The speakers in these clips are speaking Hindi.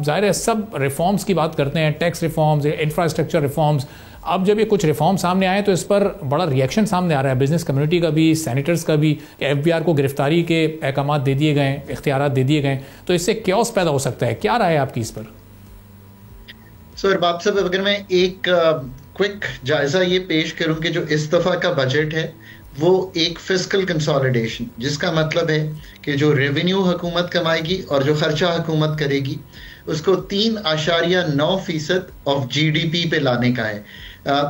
ज़ाहिर है सब रिफॉर्म्स की बात करते हैं, टैक्स रिफॉर्म्स, इंफ्रास्ट्रक्चर रिफॉर्म्स। अब जब ये कुछ रिफॉर्म सामने आए तो इस पर बड़ा रिएक्शन सामने आ रहा है, बिजनेस कम्युनिटी का भी, सैनिटर्स का भी। एफबीआर को गिरफ्तारी के अहकाम दे दिए गए, इख्तियारात दे दिए गए, तो इससे क्योस पैदा हो सकता है। क्या राय है आपकी इस पर? सर बाप साहब, अगर मैं एक क्विक जायजा ये पेश करूं कि जो इस दफा का बजट है वो एक फिस्कल कंसोलिडेशन, जिसका मतलब है कि जो रेवेन्यू हुकूमत कमाएगी और जो खर्चा हुकूमत करेगी उसको 3.9% ऑफ जीडीपी पे लाने का है।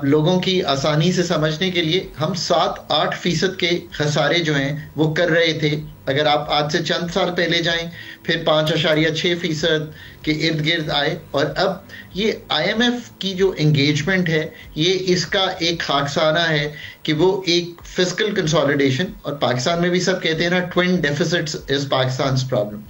लोगों की आसानी से समझने के लिए हम 7-8% के खसारे जो हैं वो कर रहे थे। अगर आप आज से चंद साल पहले जाएं, फिर 5.6% के इर्द गिर्द आए, और अब ये आईएमएफ की जो एंगेजमेंट है ये इसका एक खाकसाना है कि वो एक फिस्कल कंसोलिडेशन, और पाकिस्तान में भी सब कहते हैं ना, twin deficits is Pakistan problem.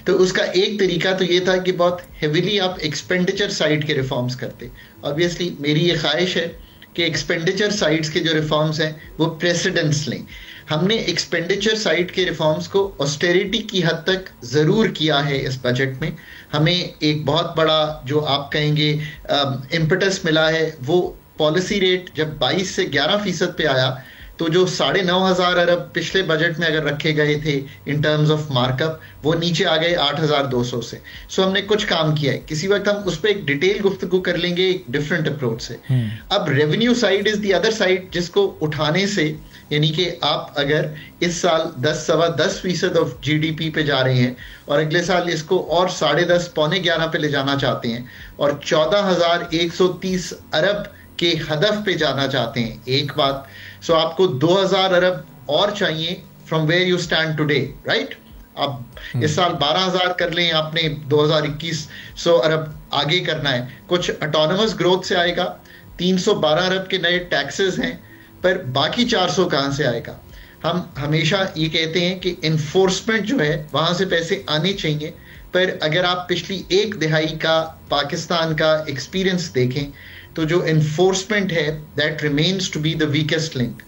तो उसका एक तरीका तो ये था कि बहुत हेविली आप एक्सपेंडिचर साइड के रिफॉर्म्स करते। ऑब्वियसली मेरी ये ख्वाहिश है कि एक्सपेंडिचर साइड्स के जो रिफॉर्म्स हैं वो प्रेसिडेंस लें। हमने एक्सपेंडिचर साइड के रिफॉर्म्स को ऑस्टेरिटी की हद तक ज़रूर किया है इस बजट में। हमें एक बहुत बड़ा जो आप कहेंगे इम्पटस मिला है, वो पॉलिसी रेट जब 22 से 11% पे आया, तो जो 9,500 अरब पिछले बजट में अगर रखे गए थे इन टर्म्स ऑफ मार्कअप, वो नीचे आ गए 8,200 से। सो हमने कुछ काम किया है, किसी वक्त हम उस पर एक डिटेल गुफ्तगू कर लेंगे एक डिफरेंट अप्रोच से। अब revenue side is the other side, जिसको उठाने से, यानी कि आप अगर इस साल 10-10.25% ऑफ जीडीपी पे जा रहे हैं और अगले साल इसको और 10.5 पौने 11 पे ले जाना चाहते हैं और 14,130 अरब के हदफ पे जाना चाहते हैं, एक बात। सो आपको 2,000 अरब और चाहिए from where you stand today, right? आप इस साल 12,000 कर लें, आपने 2021 अरब आगे करना है। कुछ ऑटोनमस ग्रोथ से आएगा, 312 अरब के नए टैक्सेस हैं, पर बाकी 400 कहां से आएगा? हम हमेशा ये कहते हैं कि इन्फोर्समेंट जो है वहां से पैसे आने चाहिए, पर अगर आप पिछली एक दिहाई का पाकिस्तान का एक्सपीरियंस देखें तो जो इन्फोर्समेंट है that remains to be the weakest link.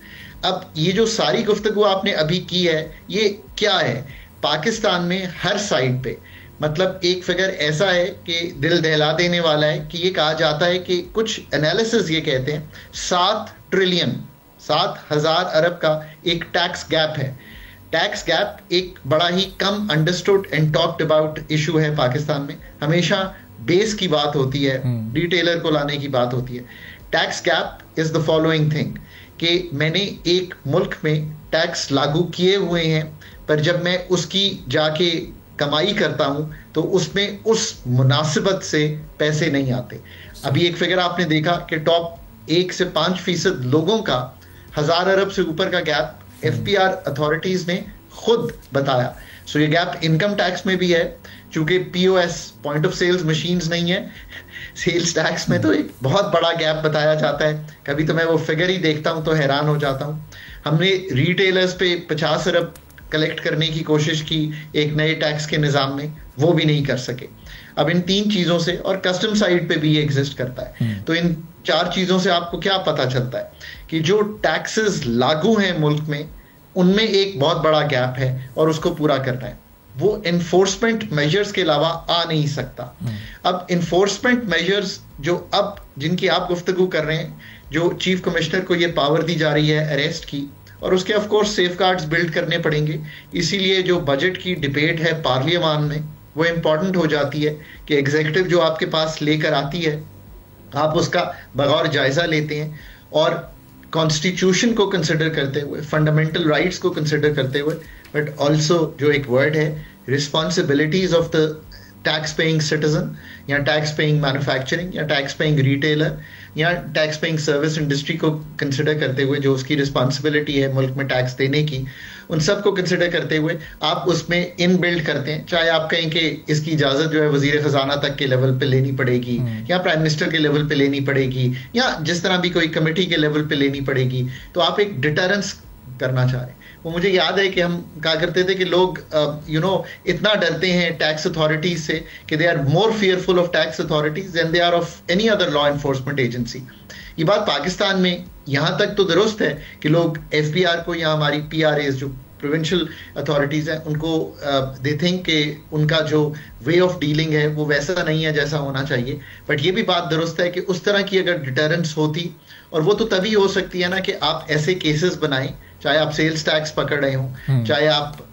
अब ये जो सारी गुफ्तगू आपने अभी की है, ये क्या है? पाकिस्तान में हर साइड पे, मतलब एक फिगर ऐसा है कि दिल दहला देने वाला है कि ये कहा जाता है कि कुछ एनालिसिस ये कहते हैं 7 ट्रिलियन 7,000 अरब का एक टैक्स गैप है। टैक्स गैप एक बड़ा ही कम understood and talked about issue है पाकिस्तान में। हमेशा बेस की बात होती है, रिटेलर को लाने की बात होती है। Tax gap is the following thing कि मैंने एक मुल्क में टैक्स लागू किए हुए हैं, पर जब मैं उसकी जाके कमाई करता हूं तो उसमें उस मुनासिबत से पैसे नहीं आते। अभी एक फिगर आपने देखा कि टॉप 1 से 5% लोगों का 1,000 अरब से ऊपर का गैप एफपीआर अथॉरिटीज ने खुद बताया। सो ये गैप इनकम टैक्स में भी है, चूंकि POS point of sales machines नहीं है। सेल्स टैक्स में तो एक बहुत बड़ा गैप बताया जाता है। कभी तो मैं वो फिगर ही देखता हूं तो हैरान हो जाता हूं। हमने रिटेलर्स पे 50 अरब कलेक्ट करने की कोशिश की एक नए टैक्स के निजाम में, वो भी नहीं कर सके। अब इन 3 चीजों से, और कस्टम साइड पे भी ये एग्जिस्ट करता है, तो इन 4 चीजों से आपको क्या पता चलता है कि जो टैक्सेस लागू हैं मुल्क में, उनमें एक बहुत बड़ा गैप है और उसको पूरा करना है। वो इन्फोर्समेंट मेजर्स के अलावा आ नहीं सकता। अब इन्फोर्समेंट मेजर्स जो अब जिनकी आप गुफ्तगू कर रहे हैं, जो चीफ कमिश्नर को ये पावर दी जा रही है अरेस्ट की, और उसके ऑफ कोर्स सेफगार्ड्स बिल्ड करने पड़ेंगे। इसीलिए जो बजट की डिबेट है पार्लियामान में, वो इंपॉर्टेंट हो जाती है कि एग्जीक्यूटिव जो आपके पास लेकर आती है, आप उसका बगौर जायजा लेते हैं और कॉन्स्टिट्यूशन को कंसिडर करते हुए, फंडामेंटल राइट्स को कंसिडर करते हुए, बट ऑल्सो जो एक वर्ड है responsibilities of the tax paying citizen, या टैक्स पेइंग मैन्युफैक्चरिंग, या टैक्स पेइंग रिटेलर, या टैक्स पेइंग सर्विस इंडस्ट्री को कंसिडर करते हुए जो उसकी रिस्पॉन्सिबिलिटी है मुल्क में टैक्स देने की, उन सब को कंसिडर करते हुए आप उसमें इन बिल्ड करते हैं। चाहे आप कहें कि इसकी इजाजत जो है वजीर खजाना तक के लेवल पे लेनी पड़ेगी, या प्राइम मिनिस्टर के लेवल पे लेनी पड़ेगी, या जिस तरह भी कोई कमेटी के लेवल पे लेनी पड़ेगी, तो आप एक डिटरेंस करना चाह रहे हैं। वो मुझे याद है कि हम कहा करते थे कि लोग इतना डरते हैं टैक्स अथॉरिटीज से कि they are more fearful of tax authorities than they are of any other law enforcement agency. ये बात पाकिस्तान में यहां तक तो दुरुस्त है कि लोग एफबीआर को या हमारी पीआरएस जो प्रोविंशियल अथॉरिटीज़ हैं उनको दे थिंक कि उनका जो वे ऑफ डीलिंग है वो वैसा नहीं है जैसा होना चाहिए। बट ये भी बात दुरुस्त है कि उस तरह की अगर डिटरेंस होती, और वो तो तभी हो सकती है ना कि आप ऐसे केसेस बनाएं, चाहे आप सेल्स टैक्स पकड़ रहे हो, चाहे आप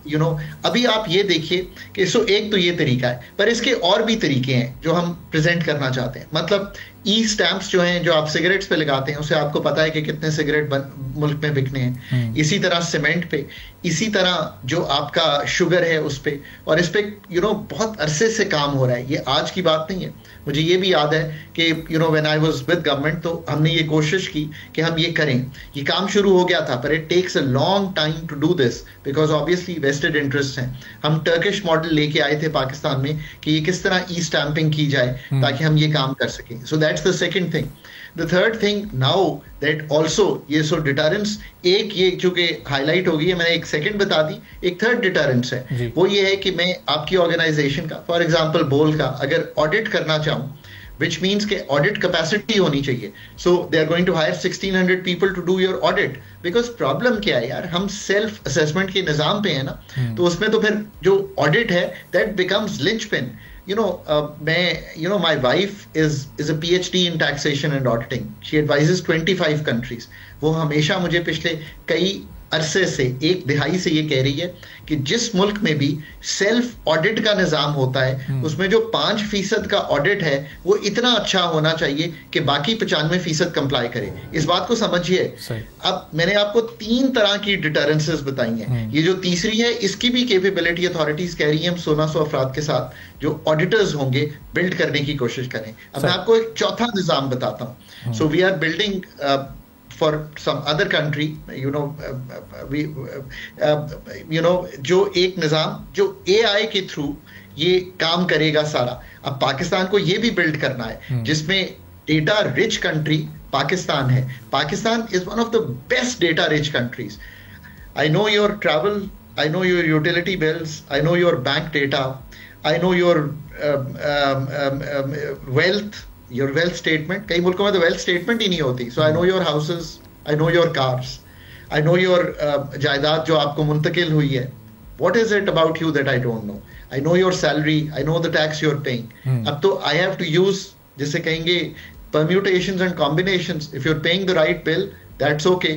अभी आप ये देखिए कि एक तो ये तरीका है, पर इसके और भी तरीके हैं जो हम प्रेजेंट करना चाहते हैं। मतलब ई स्टैंप्स जो हैं जो आप सिगरेट्स पे लगाते हैं, उसे आपको पता है कि कितने सिगरेट मुल्क में बिकने हैं। इसी तरह सीमेंट पे, इसी तरह जो आपका शुगर है उस पे, और इस पे बहुत अरसे से काम हो रहा है, ये आज की बात नहीं है। मुझे ये भी याद है कि when I was with government तो हमने ये कोशिश की कि हम ये करें, ये काम शुरू हो गया था, पर it takes a long time to do this because obviously vested interest हैं। हम टर्किश मॉडल लेके आए थे पाकिस्तान में कि ये किस तरह ई स्टैंपिंग की जाए ताकि हम ये काम कर सकें। So that's the second thing. The third thing now that also ये डिटरेंस, एक ये चूंकि हाईलाइट हो गई है, मैंने एक सेकंड बता दी, एक थर्ड डिटरेंस है, वो ये है कि मैं आपकी ऑर्गेनाइजेशन का, फॉर एग्जांपल बोल का, अगर ऑडिट करना चाहूं, which means के ऑडिट कैपेसिटी होनी चाहिए, so they are going to hire 1600 people to do your audit, because problem क्या है यार, हम सेल्फ असेसमेंट के निजाम पे है ना, तो उसमें तो फिर जो ऑडिट है that becomes linchpin. My wife is a PhD in taxation and auditing. She advises 25 countries. वो हमेशा मुझे पिछले कई अरसे से, एक दिहाई से ये कह रही है कि जिस मुल्क में भी सेल्फ ऑडिट का निजाम होता है उसमें जो 5% का ऑडिट है वो इतना अच्छा होना चाहिए कि बाकी 95% कंप्लाई करे। इस बात को समझिए। अब मैंने आपको 3 तरह की डिटरेंसेस बताई हैं, ये जो तीसरी है इसकी भी कैपेबिलिटी अथॉरिटीज कह रही है हम 1600 अफराद के साथ जो ऑडिटर्स होंगे बिल्ड करने की कोशिश करें। अब मैं आपको एक चौथा निजाम बताता हूँ। So we are building for some other country, जो एक निजाम जो AI के थ्रू ये काम करेगा सारा। अब पाकिस्तान को ये भी बिल्ड करना है जिसमें डेटा रिच कंट्री पाकिस्तान है। Pakistan is one of the best data rich countries. I know your travel, I know your utility bills, I know your bank data, I know your wealth, your wealth statement. कई मुल्कों में तो वेल्थ स्टेटमेंट ही नहीं होती। So I know your houses, I know your cars, I know your जायदाद जो आपको मुंतकिल हुई है। What is it about you that I don't no? I know your salary, I know the tax you are paying. अब तो आई हैव टू यूज, जिसे कहेंगे permutations and combinations. If you're paying the right bill, that's okay.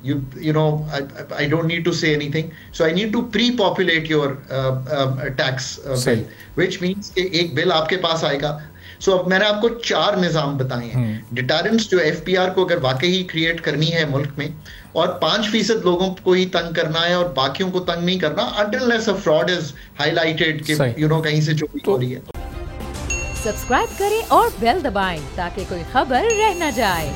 I don't need to say anything. So I need to pre-populate your tax bill, which means कि एक बिल आपके पास आएगा। So अब मैंने आपको 4 निजाम बताए हैं। डिटरेंस जो FPR को अगर वाकई ही क्रिएट करनी है मुल्क में, और 5% लोगों को ही तंग करना है और बाकियों को तंग नहीं करना, until unless a fraud is highlighted कि कहीं से चोरी हो रही है। सब्सक्राइब करें और बेल दबाएं ताकि कोई खबर रह न जाए।